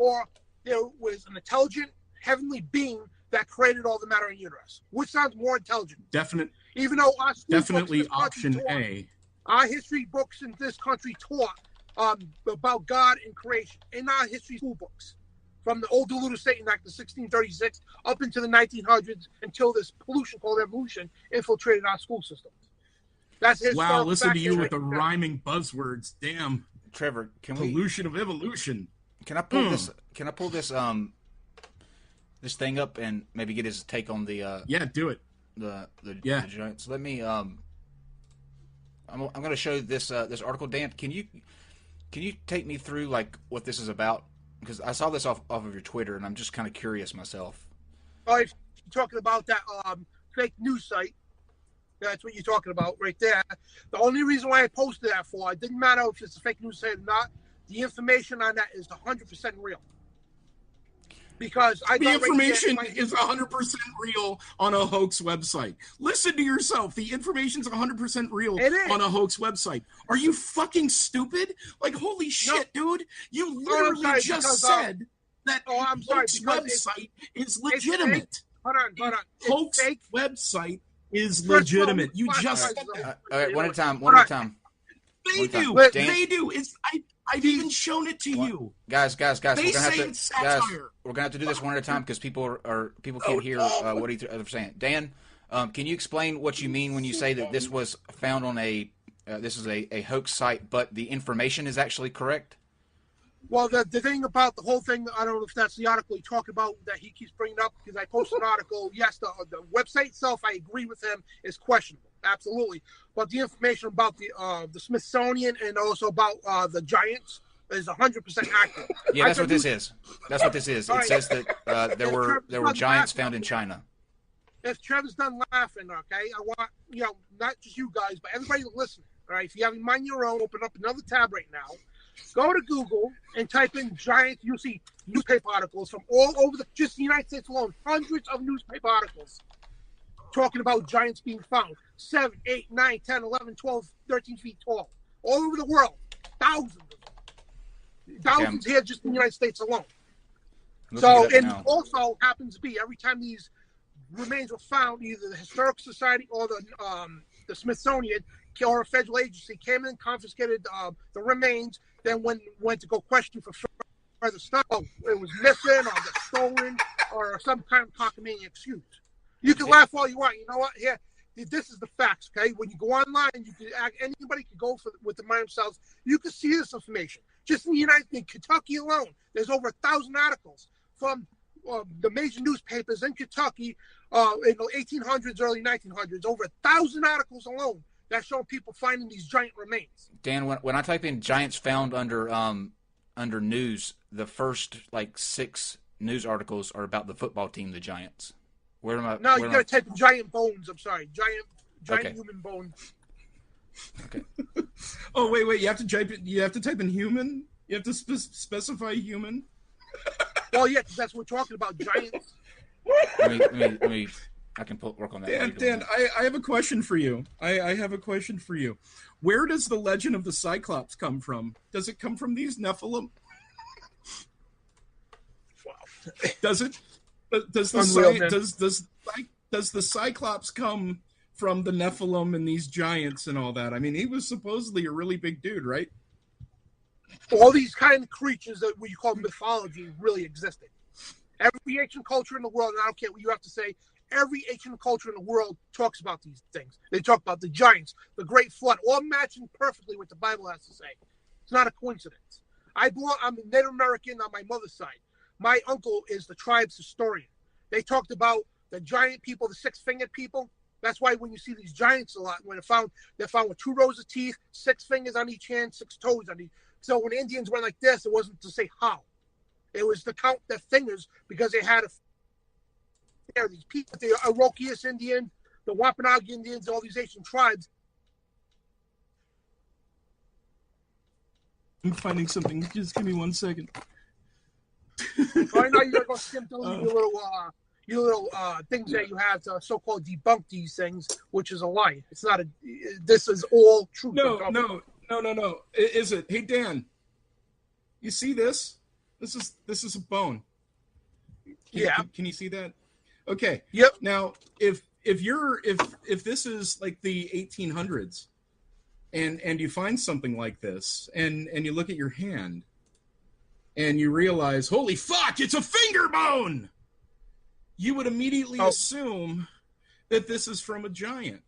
or there was an intelligent heavenly being that created all the matter in the universe. Which sounds more intelligent? Even though our definitely option A. Our history books in this country taught about God and creation in our history school books, from the old Diluted Satan Act of 1636 up into the 1900s, until this pollution called evolution infiltrated our school systems. That's wow. Listen to you with the rhyming buzzwords. Damn, Trevor. Pollution of evolution. Can I pull this? Can I pull this? This thing up and maybe get his take on the. Yeah, do it. The giants. Let me. I'm going to show this this article. Dan, can you take me through like what this is about? Because I saw this off of your Twitter, and I'm just kind of curious myself. Oh, if you're talking about that fake news site, that's what you're talking about right there. The only reason why I posted that for, it didn't matter if it's a fake news site or not. The information on that is 100% real. Because the information is 100% real on a hoax website. Listen to yourself. The information's 100% real on a hoax website. Are you fucking stupid? Like, holy shit, dude. You literally just said that hoax website is legitimate. Hold on. Hoax website is legitimate. You just said that. All right, one at a time. They do. They do. I've even shown it to you, guys. They say it's satire. We're gonna have to do this one at a time because people can't hear what each other saying. Dan, can you explain what you mean when you say that this was found on this is a hoax site, but the information is actually correct? Well, the thing about the whole thing, I don't know if that's the article he talked about that he keeps bringing up, because I posted an article. Yes, the website itself, I agree with him, is questionable, absolutely. But the information about the Smithsonian and also about the giants is 100% accurate. Yeah, that's what this is. That's what this is. It says that there were giants found in China. If Trevor's done laughing, okay, I want, not just you guys, but everybody listening, all right? If you have your mind your own, open up another tab right now. Go to Google and type in giants. You'll see newspaper articles from all over just the United States alone. Hundreds of newspaper articles talking about giants being found. 7, 8, 9, 10, 11, 12, 13 feet tall. All over the world. Thousands of them. Thousands here just in the United States alone. So, and also happens to be every time these remains were found, either the Historical Society or the Smithsonian or a federal agency came in, confiscated the remains, then went to go question for further stuff. Oh, it was missing or got stolen or some kind of cockamamie excuse. You can laugh all you want. You know what? Here, this is the facts, okay? When you go online, anybody can go with the mind themselves. You can see this information. Just in Kentucky alone, there's over 1,000 articles from the major newspapers in Kentucky in the 1800s, early 1900s. Over 1,000 articles alone that show people finding these giant remains. Dan, when I type in giants found under news, the first 6 news articles are about the football team, the Giants. Where am I? No, you got to type in giant bones. I'm sorry, giant human bones. Okay. Oh wait, you have to type in human. You have to specify human. Well, yeah, because that's what we're talking about, giants. Let me. I can work on that. Dan, I have a question for you. I have a question for you. Where does the legend of the Cyclops come from? Does it come from these Nephilim? Wow. Does it? Does the Cyclops come from the Nephilim and these giants and all that? I mean, he was supposedly a really big dude, right? All these kind of creatures that we call mythology really existed. Every ancient culture in the world, and I don't care what you have to say, every ancient culture in the world talks about these things. They talk about the giants, the great flood, all matching perfectly what the Bible has to say. It's not a coincidence. I'm a Native American on my mother's side. My uncle is the tribe's historian. They talked about the giant people, the 6-fingered people. That's why when you see these giants a lot, when they're found with 2 rows of teeth, 6 fingers on each hand, 6 toes on each. So when Indians went like this, it wasn't to say how. It was to count their fingers because they had these people, the Iroquois Indians, the Wampanoag Indians, all these Asian tribes. I'm finding something. Just give me 1 second. I know you're going to go skim through your little things that you have to so-called debunk these things, which is a lie. It's not this is all true. No. Is it? Hey, Dan, you see this? This is a bone. Can you see that? Okay. Yep. Now, if this is like the 1800s, and you find something like this, and you look at your hand, and you realize, holy fuck, it's a finger bone, you would immediately assume that this is from a giant.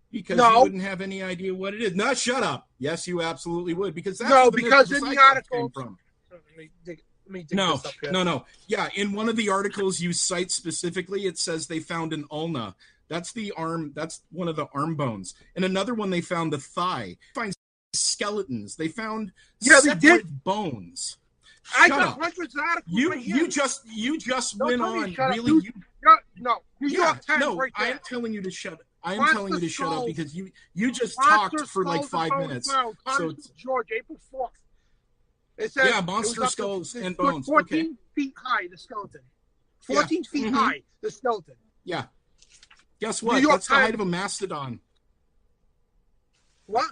Because you wouldn't have any idea what it is. No, shut up. Yes, you absolutely would. Because that's where because in the article came from. Let me dig No, this up here. no. Yeah, in one of the articles you cite specifically, it says they found an ulna. That's the arm. That's one of the arm bones. In another one, they found the thigh. They find skeletons. They found separate bones. I got hundreds of articles right here. You just went on. Really? New York Times right there. I am telling you to shut up. I'm telling you to shut up because you just talked for like 5 minutes. So George, April 4th. It says monster skulls and bones. 14 feet high, the skeleton. 14 feet high, the skeleton. Yeah. Guess what? That's the height of a mastodon. What?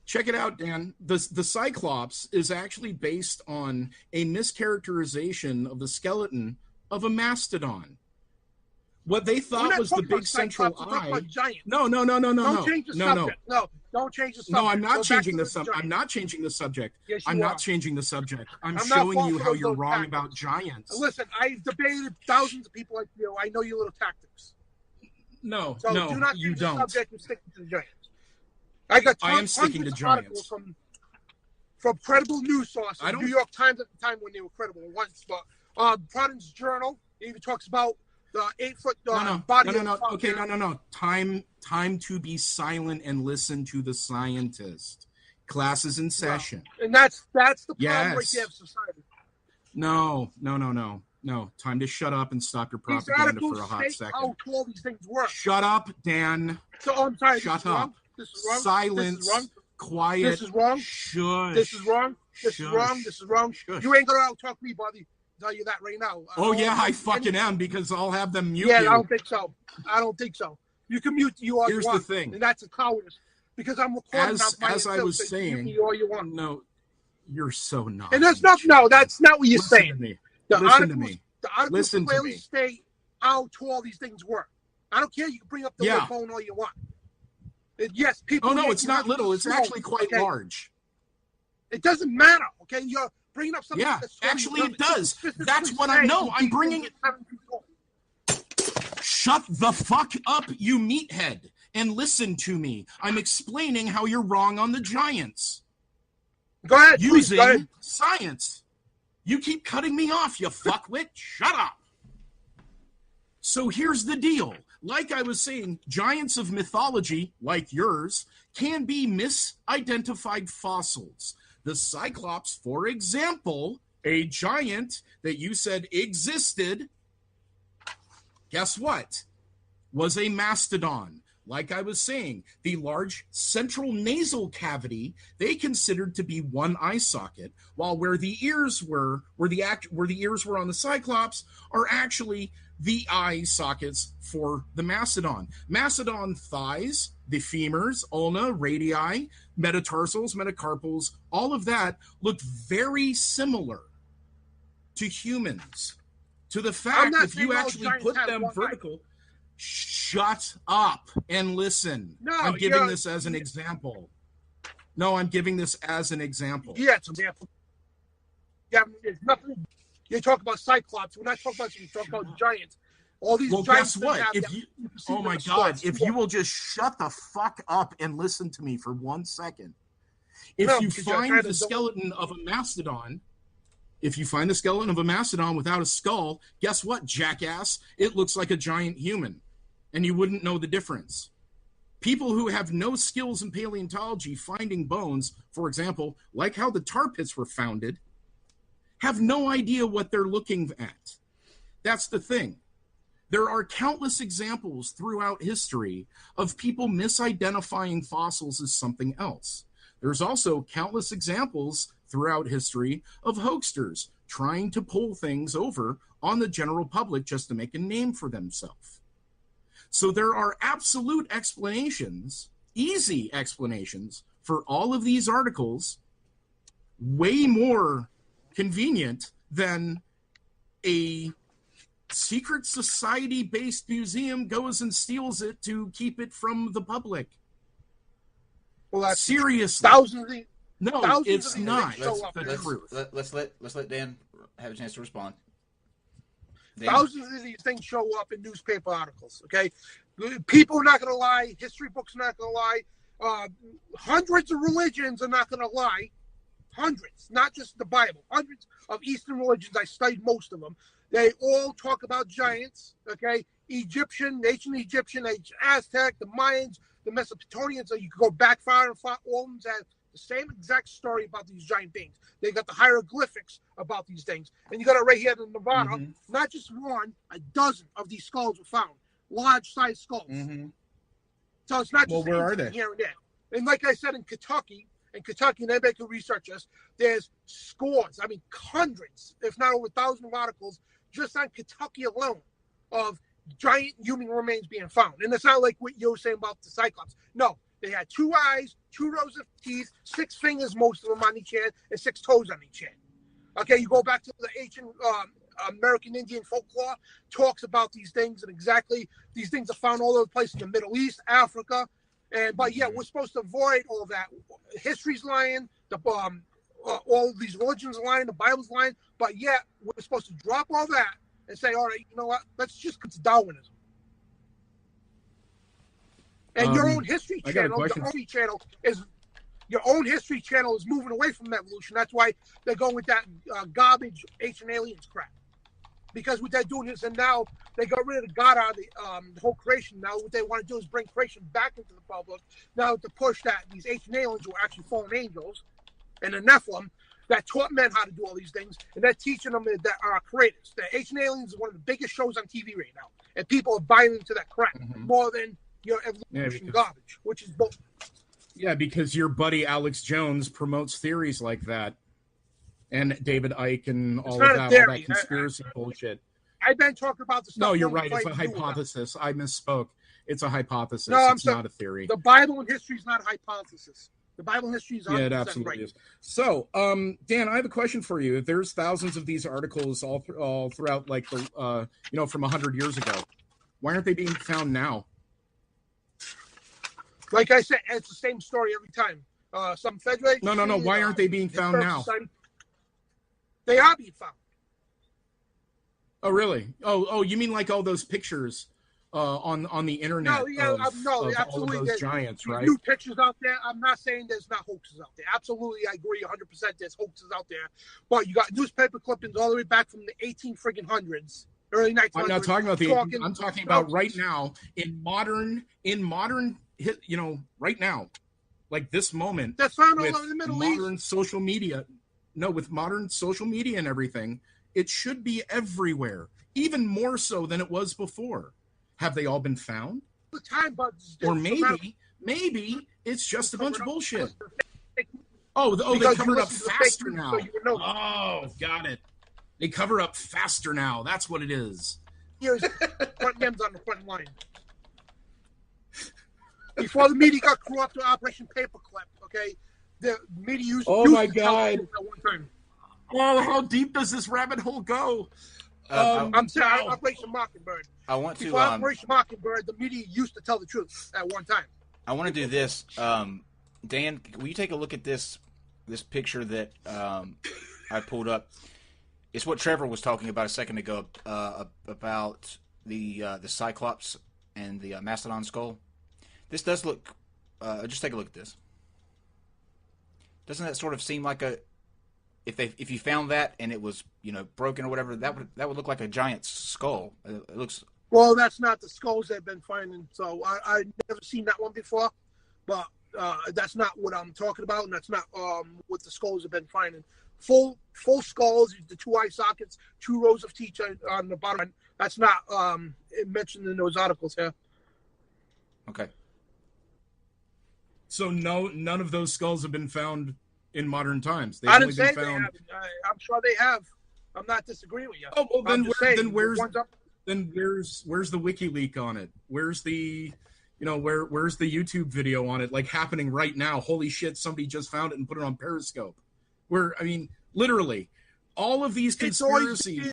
Check it out, Dan. The Cyclops is actually based on a mischaracterization of the skeleton of a mastodon. What they thought was the big central eye. No. Don't change the subject. No, don't change the subject. No, I'm not changing the subject. I'm not changing the subject. Yes, I'm not changing the subject. I'm showing you how you're wrong about giants. Listen, I've debated thousands of people like you. I know your little tactics. No, so no, do not you change don't. the subject and stick to the giants. I am sticking to giants. From credible news sources. New York Times at the time when they were credible once, but Providence Journal even talks about the 8-foot body. No. Okay, no. Time to be silent and listen to the scientist. Class is in session. And that's the problem right there of society. No. Time to shut up and stop your propaganda for a hot second. How tall these things work. Shut up, Dan. So I'm sorry. Shut up. This is wrong. Silence. This is wrong. Quiet. This is wrong. Shush. This is wrong. This is wrong. This is wrong. Shush. You ain't gonna out-talk me, buddy. Tell you that right now. I fucking am because I'll have them mute you. I don't think so. You can mute you all you want. Here's the thing. And that's a cowardice. Because I'm recording as I was saying, mute all you want. No, you're so not. And that's not. No, that's not what you're saying. To me. Listen to me. The articles Listen clearly to me. state how tall these things work. I don't care. You can bring up the little bone all you want. Yes, people. Oh no, it's not little. It's actually quite large. It doesn't matter. Okay, you're bringing up something. Yeah, actually, it does. That's what I know. I'm bringing it. Shut the fuck up, you meathead, and listen to me. I'm explaining how you're wrong on the giants. Go ahead. Using science. You keep cutting me off, you fuckwit. Shut up. So here's the deal. Like I was saying, giants of mythology, like yours, can be misidentified fossils. The Cyclops, for example, a giant that you said existed, guess what? Was a mastodon. Like I was saying, the large central nasal cavity they considered to be one eye socket, while where the ears were on the Cyclops are actually the eye sockets for the mastodon. Mastodon thighs, the femurs, ulna, radii, metatarsals, metacarpals, all of that look very similar to humans. To the fact if you actually put them vertical, shut up and listen. I'm giving this as an example. Yeah, it's an example. Yeah, there's nothing. You talk about Cyclops. We're not talking about you. Talk about giants. All these giants. Guess what? Oh my God! If you will just shut the fuck up and listen to me for 1 second. If you find the skeleton of a mastodon, without a skull, guess what, jackass? It looks like a giant human, and you wouldn't know the difference. People who have no skills in paleontology finding bones, for example, like how the tar pits were founded, have no idea what they're looking at. That's the thing. There are countless examples throughout history of people misidentifying fossils as something else. There's also countless examples throughout history of hoaxsters trying to pull things over on the general public just to make a name for themselves. So there are absolute explanations, easy explanations, for all of these articles, way more convenient than a secret society-based museum goes and steals it to keep it from the public. Well, that's seriously. No, it's not. Let's let Dan have a chance to respond. Dan? Thousands of these things show up in newspaper articles. Okay, people are not going to lie. History books are not going to lie. Hundreds of religions are not going to lie. Hundreds, not just the Bible. Hundreds of Eastern religions. I studied most of them. They all talk about giants. Okay, ancient Egyptian, Aztec, the Mayans, the Mesopotamians. So you can go back far and far. All of them have the same exact story about these giant beings. They got the hieroglyphics about these things. And you got it right here in Nevada. Mm-hmm. Not just one, a dozen of these skulls were found. Large-sized skulls. Mm-hmm. So it's not just where are they? Here and there. And like I said, in Kentucky, and anybody can research this, there's scores, hundreds, if not over 1,000 articles, just on Kentucky alone, of giant human remains being found. And it's not like what you were saying about the Cyclops. No. They had 2 eyes, 2 rows of teeth, 6 fingers, most of them on each hand, and 6 toes on each hand. Okay, you go back to the ancient American Indian folklore, talks about these things, and exactly these things are found all over the place in the Middle East, Africa, but yeah, we're supposed to avoid all that. History's lying, all these religions are lying, the Bible's lying, but yet we're supposed to drop all that and say, all right, you know what? Let's just come to Darwinism. And your own history channel, your own history channel is moving away from evolution. That's why they're going with that garbage ancient aliens crap. Because what they're doing is, and now they got rid of God out of the whole creation. Now what they want to do is bring creation back into the public. Now to push that these ancient aliens were actually fallen angels, and the Nephilim that taught men how to do all these things, and they're teaching them that are creators. The ancient aliens is one of the biggest shows on TV right now, and people are buying into that crap more than your evolution garbage, which is both. Yeah, because your buddy Alex Jones promotes theories like that, and David Icke and all that conspiracy bullshit. I've been talking about the stuff. No, you're right. It's a hypothesis. I misspoke. It's a hypothesis. No, it's not a theory. The Bible and history is not a hypothesis. The Bible and history is 100% it absolutely is. So, Dan, I have a question for you. There's thousands of these articles all throughout, like the from 100 years ago. Why aren't they being found now? Like I said, it's the same story every time. Some Federation. No. Why aren't they being found now? They are being found. Oh, really? Oh, you mean like all those pictures on the internet? No, absolutely. All of those giants, right? New pictures out there. I'm not saying there's not hoaxes out there. Absolutely, I agree 100%. There's hoaxes out there, but you got newspaper clippings all the way back from the 1800s. Early 1900s. I'm not talking about I'm talking about right now in modern, right now, like this moment. That's found all over the Middle East. Modern social media. No, with modern social media and everything, it should be everywhere, even more so than it was before. Have they all been found? The time, but or maybe it's just a bunch of bullshit. Oh, they covered up faster now. Oh, got it. They cover up faster now. That's what it is. Here's front ends on the front line. Before the media got corrupt to Operation Paperclip, okay, the media used. Oh my God! At one time. Oh, how deep does this rabbit hole go? I'm sorry, Operation Mockingbird. I want to. Before Operation Mockingbird, the media used to tell the truth at one time. I want to do this. Dan, will you take a look at this picture that I pulled up? It's what Trevor was talking about a second ago about the Cyclops and the Mastodon skull. This does look. Just take a look at this. Doesn't that sort of seem like a? If you found that and it was broken or whatever, that would look like a giant skull. It looks. Well, that's not the skulls they've been finding. So I've never seen that one before, but that's not what I'm talking about, and that's not what the skulls have been finding. Full skulls, the 2 eye sockets, 2 rows of teeth on the bottom. That's not mentioned in those articles here. Okay. So none of those skulls have been found in modern times. I didn't say they haven't. I'm sure they have. I'm not disagreeing with you. Oh, well, then where's the WikiLeaks on it? Where's the where's the YouTube video on it? Like happening right now. Holy shit! Somebody just found it and put it on Periscope. Literally, all of these conspiracies